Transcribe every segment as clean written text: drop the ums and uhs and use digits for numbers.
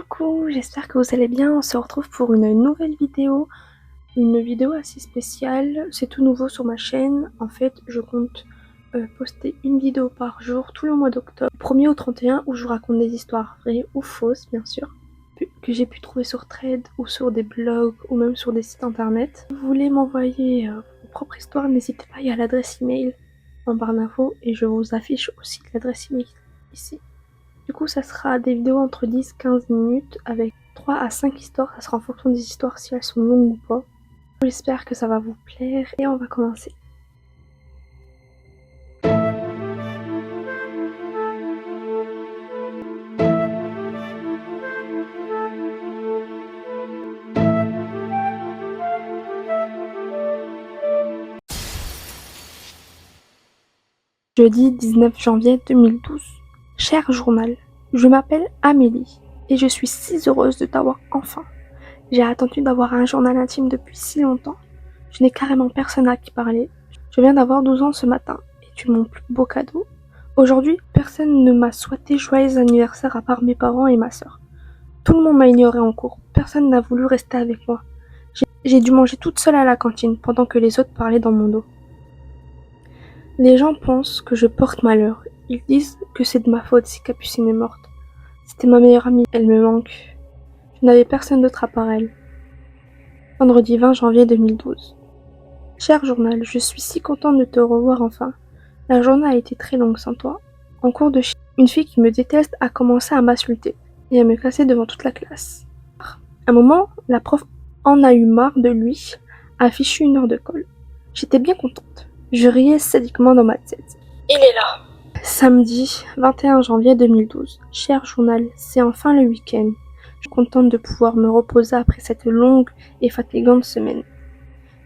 Coucou, j'espère que vous allez bien. On se retrouve pour une nouvelle vidéo assez spéciale. C'est tout nouveau sur ma chaîne. En fait, je compte poster une vidéo par jour tout le mois d'octobre, du 1er au 31, où je vous raconte des histoires vraies ou fausses, bien sûr, que j'ai pu trouver sur Thread ou sur des blogs ou même sur des sites internet. Si vous voulez m'envoyer vos propres histoires, n'hésitez pas, il y a l'adresse email en barre d'infos et je vous affiche aussi l'adresse email ici. Du coup, ça sera des vidéos entre 10-15 minutes avec 3 à 5 histoires. Ça sera en fonction des histoires si elles sont longues ou pas. J'espère que ça va vous plaire et on va commencer. Jeudi 19 janvier 2012. Cher journal, je m'appelle Amélie et je suis si heureuse de t'avoir enfin. J'ai attendu d'avoir un journal intime depuis si longtemps. Je n'ai carrément personne à qui parler. Je viens d'avoir 12 ans ce matin et tu es mon plus beau cadeau. Aujourd'hui, personne ne m'a souhaité joyeux anniversaire à part mes parents et ma sœur. Tout le monde m'a ignorée en cours. Personne n'a voulu rester avec moi. J'ai dû manger toute seule à la cantine pendant que les autres parlaient dans mon dos. Les gens pensent que je porte malheur. Ils disent que c'est de ma faute si Capucine est morte. C'était ma meilleure amie. Elle me manque. Je n'avais personne d'autre à part elle. Vendredi 20 janvier 2012. Cher journal, je suis si contente de te revoir enfin. La journée a été très longue sans toi. En cours de une fille qui me déteste a commencé à m'insulter et à me casser devant toute la classe. À un moment, la prof en a eu marre de lui, a fichu une heure de colle. J'étais bien contente. Je riais sadiquement dans ma tête. Il est là. Samedi 21 janvier 2012. Cher journal, c'est enfin le week-end. Je suis contente de pouvoir me reposer après cette longue et fatigante semaine.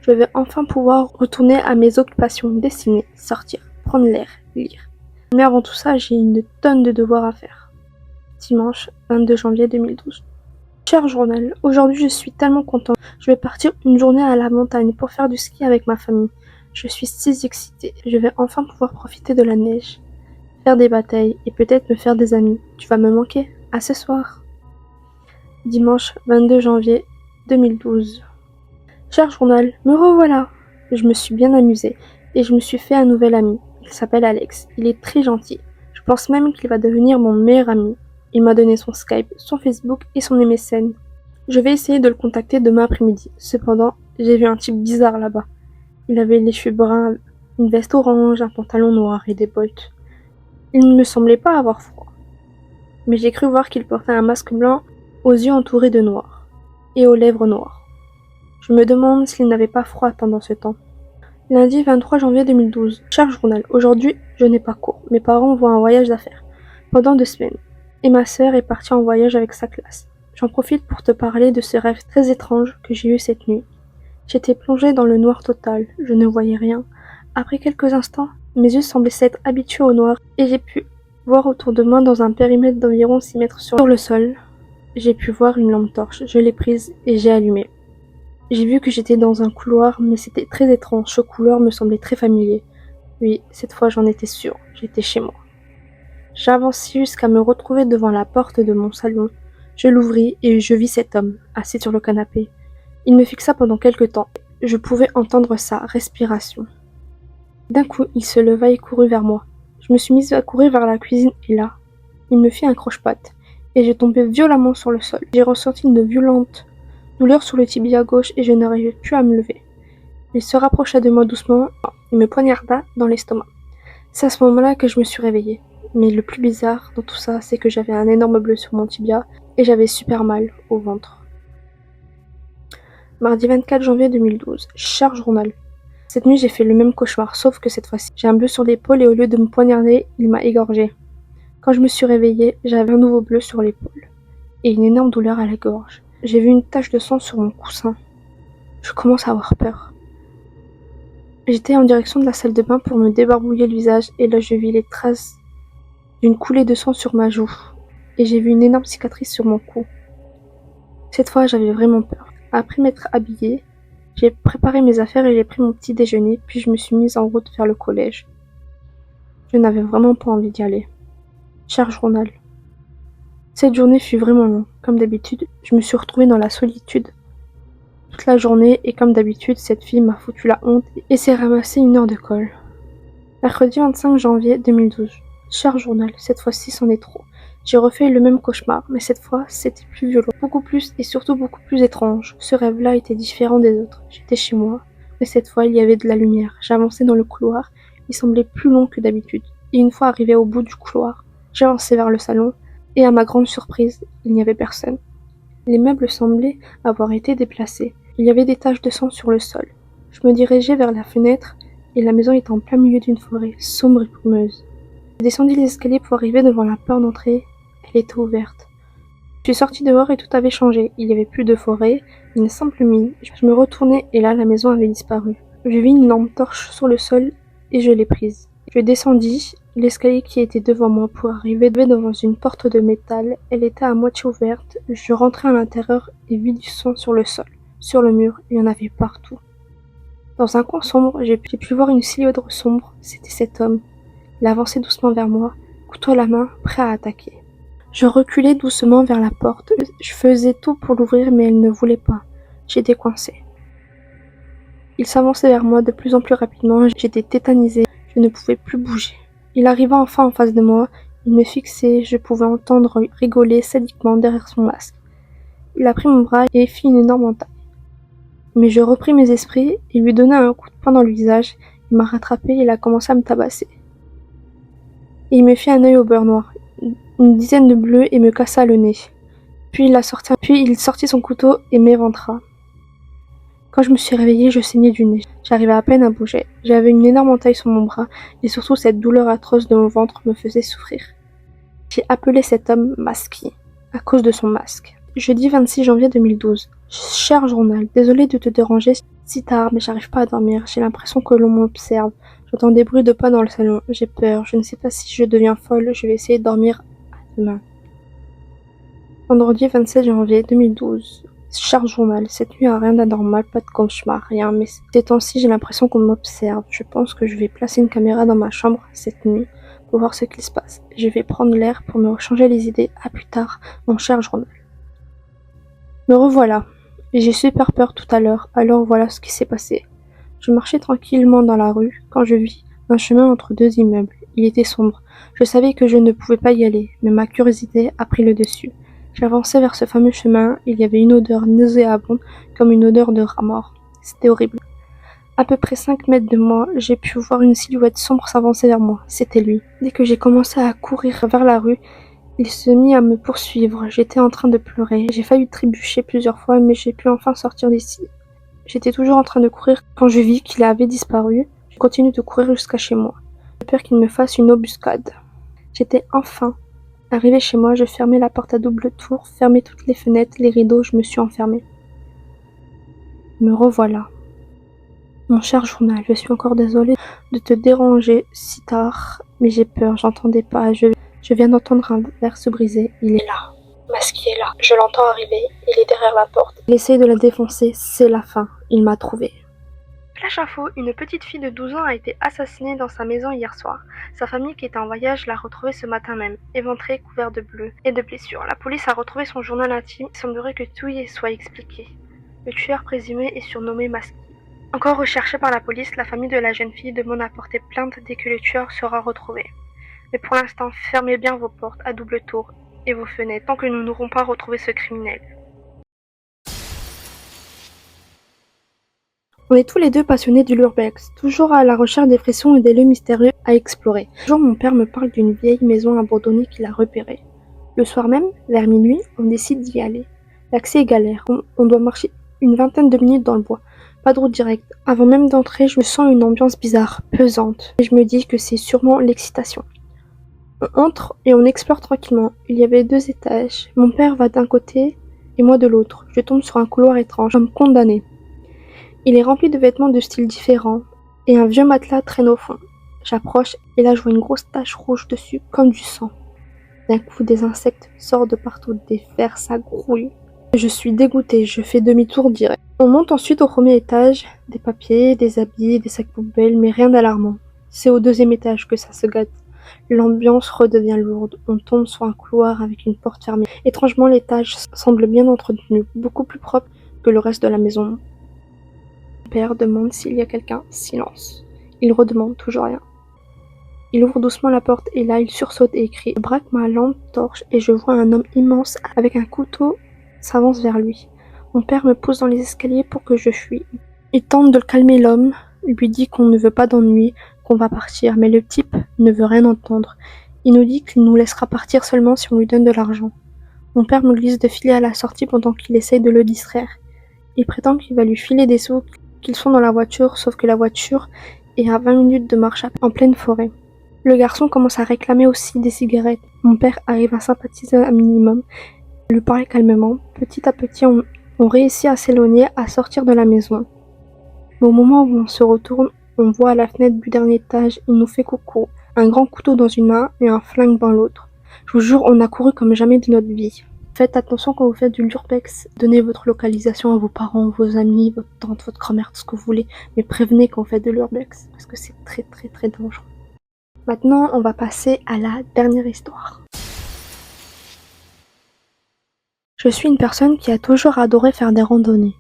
Je vais enfin pouvoir retourner à mes occupations, dessiner, sortir, prendre l'air, lire. Mais avant tout ça, j'ai une tonne de devoirs à faire. Dimanche 22 janvier 2012. Cher journal, aujourd'hui je suis tellement contente. Je vais partir une journée à la montagne pour faire du ski avec ma famille. Je suis si excitée. Je vais enfin pouvoir profiter de la neige, faire des batailles et peut-être me faire des amis. Tu vas me manquer. À ce soir. Dimanche 22 janvier 2012. Cher journal, me revoilà. Je me suis bien amusée et je me suis fait un nouvel ami. Il s'appelle Alex. Il est très gentil. Je pense même qu'il va devenir mon meilleur ami. Il m'a donné son Skype, son Facebook et son MSN. Je vais essayer de le contacter demain après-midi. Cependant, j'ai vu un type bizarre là-bas. Il avait les cheveux bruns, une veste orange, un pantalon noir et des bottes. Il ne me semblait pas avoir froid. Mais j'ai cru voir qu'il portait un masque blanc aux yeux entourés de noir et aux lèvres noires. Je me demande s'il n'avait pas froid pendant ce temps. Lundi 23 janvier 2012. Cher journal, aujourd'hui, je n'ai pas cours. Mes parents vont en voyage d'affaires pendant 2 semaines. Et ma sœur est partie en voyage avec sa classe. J'en profite pour te parler de ce rêve très étrange que j'ai eu cette nuit. J'étais plongée dans le noir total. Je ne voyais rien. Après quelques instants, mes yeux semblaient s'être habitués au noir et j'ai pu voir autour de moi dans un périmètre d'environ 6 mètres sur le sol. J'ai pu voir une lampe torche. Je l'ai prise et j'ai allumé. J'ai vu que j'étais dans un couloir, mais c'était très étrange. Ce couloir me semblait très familier. Oui, cette fois j'en étais sûre. J'étais chez moi. J'avançai jusqu'à me retrouver devant la porte de mon salon. Je l'ouvris et je vis cet homme, assis sur le canapé. Il me fixa pendant quelque temps. Je pouvais entendre sa respiration. D'un coup, il se leva et courut vers moi. Je me suis mise à courir vers la cuisine et là, il me fit un croche-patte et j'ai tombé violemment sur le sol. J'ai ressenti une violente douleur sur le tibia gauche et je n'arrivais plus à me lever. Il se rapprocha de moi doucement et me poignarda dans l'estomac. C'est à ce moment-là que je me suis réveillée. Mais le plus bizarre dans tout ça, c'est que j'avais un énorme bleu sur mon tibia et j'avais super mal au ventre. Mardi 24 janvier 2012. Cher journal. Cette nuit, j'ai fait le même cauchemar, sauf que cette fois-ci, j'ai un bleu sur l'épaule et au lieu de me poignarder, il m'a égorgé. Quand je me suis réveillée, j'avais un nouveau bleu sur l'épaule et une énorme douleur à la gorge. J'ai vu une tache de sang sur mon coussin. Je commence à avoir peur. J'étais en direction de la salle de bain pour me débarbouiller le visage et là je vis les traces d'une coulée de sang sur ma joue et j'ai vu une énorme cicatrice sur mon cou. Cette fois, j'avais vraiment peur. Après m'être habillée, j'ai préparé mes affaires et j'ai pris mon petit déjeuner, puis je me suis mise en route vers le collège. Je n'avais vraiment pas envie d'y aller. Cher journal. Cette journée fut vraiment longue. Comme d'habitude, je me suis retrouvée dans la solitude toute la journée et comme d'habitude, cette fille m'a foutu la honte et s'est ramassé 1 heure de colle. Mercredi 25 janvier 2012. Cher journal, cette fois-ci c'en est trop. J'ai refait le même cauchemar, mais cette fois c'était plus violent, beaucoup plus et surtout beaucoup plus étrange. Ce rêve-là était différent des autres. J'étais chez moi, mais cette fois il y avait de la lumière. J'avançais dans le couloir, il semblait plus long que d'habitude. Et une fois arrivé au bout du couloir, j'avançais vers le salon, et à ma grande surprise, il n'y avait personne. Les meubles semblaient avoir été déplacés. Il y avait des taches de sang sur le sol. Je me dirigeais vers la fenêtre, et la maison était en plein milieu d'une forêt sombre et brumeuse. Je descendis les escaliers pour arriver devant la porte d'entrée. Elle était ouverte. Je suis sortie dehors et tout avait changé. Il n'y avait plus de forêt, une simple mine. Je me retournai et là, la maison avait disparu. Je vis une lampe torche sur le sol et je l'ai prise. Je descendis l'escalier qui était devant moi pour arriver devant une porte de métal. Elle était à moitié ouverte. Je rentrai à l'intérieur et vis du sang sur le sol. Sur le mur, il y en avait partout. Dans un coin sombre, j'ai pu voir une silhouette sombre. C'était cet homme. Il avançait doucement vers moi, couteau à la main, prêt à attaquer. Je reculai doucement vers la porte. Je faisais tout pour l'ouvrir, mais elle ne voulait pas. J'étais coincée. Il s'avançait vers moi de plus en plus rapidement. J'étais tétanisée. Je ne pouvais plus bouger. Il arriva enfin en face de moi. Il me fixait. Je pouvais entendre rigoler sadiquement derrière son masque. Il a pris mon bras et fit une énorme entaille. Mais je repris mes esprits et lui donna un coup de poing dans le visage. Il m'a rattrapé et il a commencé à me tabasser. Et il me fit un œil au beurre noir, une dizaine de bleus et me cassa le nez. Puis il sortit son couteau et m'éventra. Quand je me suis réveillée, je saignais du nez. J'arrivais à peine à bouger. J'avais une énorme entaille sur mon bras et surtout cette douleur atroce de mon ventre me faisait souffrir. J'ai appelé cet homme Masky, à cause de son masque. Jeudi 26 janvier 2012. Cher journal, désolé de te déranger si tard, mais j'arrive pas à dormir. J'ai l'impression que l'on m'observe. J'entends des bruits de pas dans le salon. J'ai peur. Je ne sais pas si je deviens folle. Je vais essayer de dormir demain. Vendredi 27 janvier 2012. Cher journal, cette nuit a rien d'anormal, pas de cauchemar, rien, mais ces temps-ci j'ai l'impression qu'on m'observe. Je pense que je vais placer une caméra dans ma chambre cette nuit pour voir ce qu'il se passe. Je vais prendre l'air pour me changer les idées. À plus tard, mon cher journal. Me revoilà. J'ai super peur tout à l'heure, alors voilà ce qui s'est passé. Je marchais tranquillement dans la rue quand je vis un chemin entre 2 immeubles. Il était sombre. Je savais que je ne pouvais pas y aller, mais ma curiosité a pris le dessus. J'avançais vers ce fameux chemin, il y avait une odeur nauséabonde comme une odeur de rat mort. C'était horrible. À peu près 5 mètres de moi, j'ai pu voir une silhouette sombre s'avancer vers moi. C'était lui. Dès que j'ai commencé à courir vers la rue, il se mit à me poursuivre. J'étais en train de pleurer. J'ai failli trébucher plusieurs fois, mais j'ai pu enfin sortir d'ici. J'étais toujours en train de courir quand je vis qu'il avait disparu. Je continue de courir jusqu'à chez moi. J'ai peur qu'il me fasse une embuscade. J'étais enfin arrivée chez moi, je fermais la porte à double tour, fermais toutes les fenêtres, les rideaux, je me suis enfermée. Me revoilà. Mon cher journal, je suis encore désolée de te déranger si tard, mais j'ai peur, j'entendais pas, je viens d'entendre un verre se briser. Il est là. Masky est là. Je l'entends arriver, il est derrière la porte. Il essaye de la défoncer, c'est la fin. Il m'a trouvé. Flash info, une petite fille de 12 ans a été assassinée dans sa maison hier soir. Sa famille qui était en voyage l'a retrouvée ce matin même, éventrée, couvert de bleu et de blessures. La police a retrouvé son journal intime. Il semblerait que tout y soit expliqué. Le tueur présumé est surnommé Masky. Encore recherché par la police, la famille de la jeune fille demande à porter plainte dès que le tueur sera retrouvé. Mais pour l'instant, fermez bien vos portes à double tour et vos fenêtres tant que nous n'aurons pas retrouvé ce criminel. On est tous les deux passionnés du l'urbex, toujours à la recherche des frissons et des lieux mystérieux à explorer. Un jour, mon père me parle d'une vieille maison abandonnée qu'il a repérée. Le soir même, vers minuit, on décide d'y aller. L'accès est galère, on doit marcher une vingtaine de minutes dans le bois. Pas de route directe. Avant même d'entrer, je me sens une ambiance bizarre, pesante, et je me dis que c'est sûrement l'excitation. On entre et on explore tranquillement. Il y avait 2 étages. Mon père va d'un côté et moi de l'autre. Je tombe sur un couloir étrange, comme condamné. Il est rempli de vêtements de styles différents et un vieux matelas traîne au fond. J'approche et là je vois une grosse tache rouge dessus, comme du sang. D'un coup, des insectes sortent de partout, des vers, ça grouille. Je suis dégoûtée, je fais demi-tour direct. On monte ensuite au premier étage, des papiers, des habits, des sacs poubelles, mais rien d'alarmant. C'est au 2e étage que ça se gâte. L'ambiance redevient lourde. On tombe sur un couloir avec une porte fermée. Étrangement, l'étage semble bien entretenu, beaucoup plus propre que le reste de la maison. Mon père demande s'il y a quelqu'un. Silence. Il redemande, toujours rien. Il ouvre doucement la porte et là, il sursaute et crie. Je braque ma lampe torche et je vois un homme immense avec un couteau s'avance vers lui. Mon père me pousse dans les escaliers pour que je fuis. Il tente de calmer l'homme, lui dit qu'on ne veut pas d'ennui, qu'on va partir, mais le type ne veut rien entendre. Il nous dit qu'il nous laissera partir seulement si on lui donne de l'argent. Mon père me glisse de filer à la sortie pendant qu'il essaye de le distraire. Il prétend qu'il va lui filer des sous, qu'ils sont dans la voiture, sauf que la voiture est à 20 minutes de marche en pleine forêt. Le garçon commence à réclamer aussi des cigarettes. Mon père arrive à sympathiser un minimum, lui parler calmement. Petit à petit, on réussit à s'éloigner, à sortir de la maison. Mais au moment où on se retourne, on voit à la fenêtre du dernier étage, il nous fait coucou. Un grand couteau dans une main et un flingue dans l'autre. Je vous jure, on a couru comme jamais de notre vie. Faites attention quand vous faites du l'urbex. Donnez votre localisation à vos parents, vos amis, votre tante, votre grand-mère, tout ce que vous voulez. Mais prévenez quand vous faites de l'urbex, parce que c'est très très très dangereux. Maintenant, on va passer à la dernière histoire. Je suis une personne qui a toujours adoré faire des randonnées.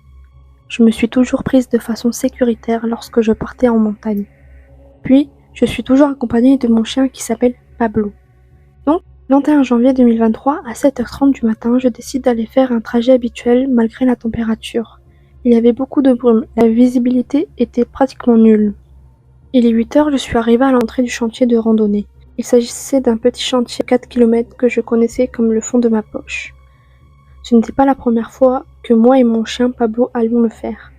Je me suis toujours prise de façon sécuritaire lorsque je partais en montagne. Puis, je suis toujours accompagnée de mon chien qui s'appelle Pablo. Donc, le 21 janvier 2023, à 7h30 du matin, je décide d'aller faire un trajet habituel malgré la température. Il y avait beaucoup de brume, la visibilité était pratiquement nulle. Il est 8h, je suis arrivée à l'entrée du chantier de randonnée. Il s'agissait d'un petit chantier de 4 km que je connaissais comme le fond de ma poche. Ce n'était pas la première fois que moi et mon chien Pablo allions le faire.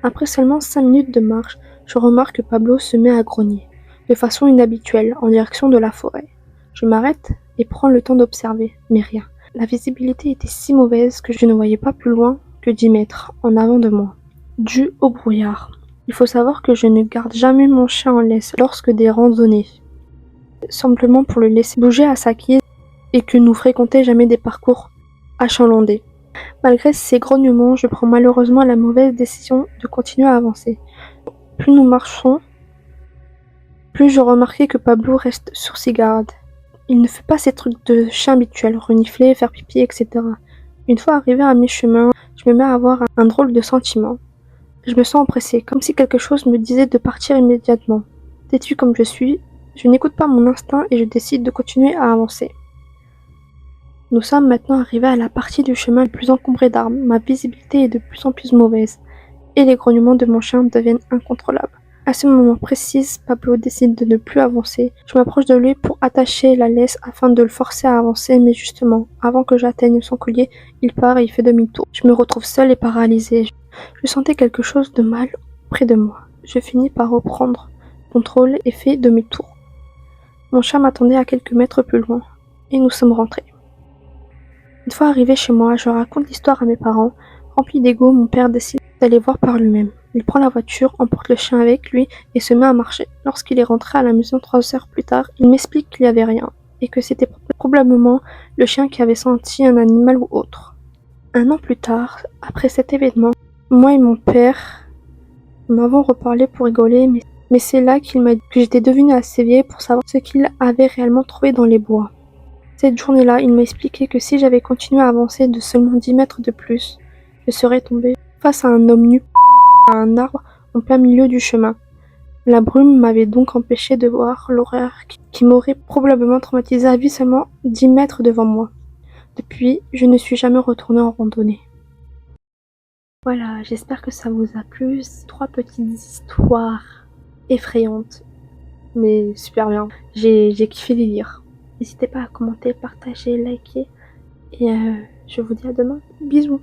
Après seulement 5 minutes de marche, je remarque que Pablo se met à grogner, de façon inhabituelle, en direction de la forêt. Je m'arrête et prends le temps d'observer, mais rien. La visibilité était si mauvaise que je ne voyais pas plus loin que 10 mètres en avant de moi, dû au brouillard. Il faut savoir que je ne garde jamais mon chien en laisse lorsque des randonnées, simplement pour le laisser bouger à sa guise et que nous fréquentions jamais des parcours achalandés. Malgré ces grognements, je prends malheureusement la mauvaise décision de continuer à avancer. Plus nous marchons, plus je remarquais que Pablo reste sur ses gardes. Il ne fait pas ces trucs de chien habituels, renifler, faire pipi, etc. Une fois arrivé à mi-chemin, je me mets à avoir un drôle de sentiment. Je me sens oppressée, comme si quelque chose me disait de partir immédiatement. Têtue comme je suis, je n'écoute pas mon instinct et je décide de continuer à avancer. Nous sommes maintenant arrivés à la partie du chemin le plus encombrée d'arbres. Ma visibilité est de plus en plus mauvaise, et les grognements de mon chien deviennent incontrôlables. À ce moment précis, Pablo décide de ne plus avancer. Je m'approche de lui pour attacher la laisse afin de le forcer à avancer, mais justement, avant que j'atteigne son collier, il part et il fait demi-tour. Je me retrouve seule et paralysée. Je sentais quelque chose de mal près de moi. Je finis par reprendre contrôle et fais demi-tour. Mon chat m'attendait à quelques mètres plus loin, et nous sommes rentrés. Une fois arrivé chez moi, je raconte l'histoire à mes parents. Rempli d'ego, mon père décide d'aller voir par lui-même. Il prend la voiture, emporte le chien avec lui et se met à marcher. Lorsqu'il est rentré à la maison 3 heures plus tard, il m'explique qu'il n'y avait rien et que c'était probablement le chien qui avait senti un animal ou autre. 1 an plus tard, après cet événement, moi et mon père m'avons reparlé pour rigoler, mais c'est là qu'il m'a dit que j'étais devenue assez vieille pour savoir ce qu'il avait réellement trouvé dans les bois. Cette journée-là, il m'a expliqué que si j'avais continué à avancer de seulement 10 mètres de plus, je serais tombée face à un homme nu à un arbre en plein milieu du chemin. La brume m'avait donc empêché de voir l'horreur qui m'aurait probablement traumatisée à vie seulement 10 mètres devant moi. Depuis, je ne suis jamais retournée en randonnée. Voilà, j'espère que ça vous a plu. 3 petites histoires effrayantes, mais super bien. J'ai kiffé les lire. N'hésitez pas à commenter, partager, liker. Et je vous dis à demain. Bisous.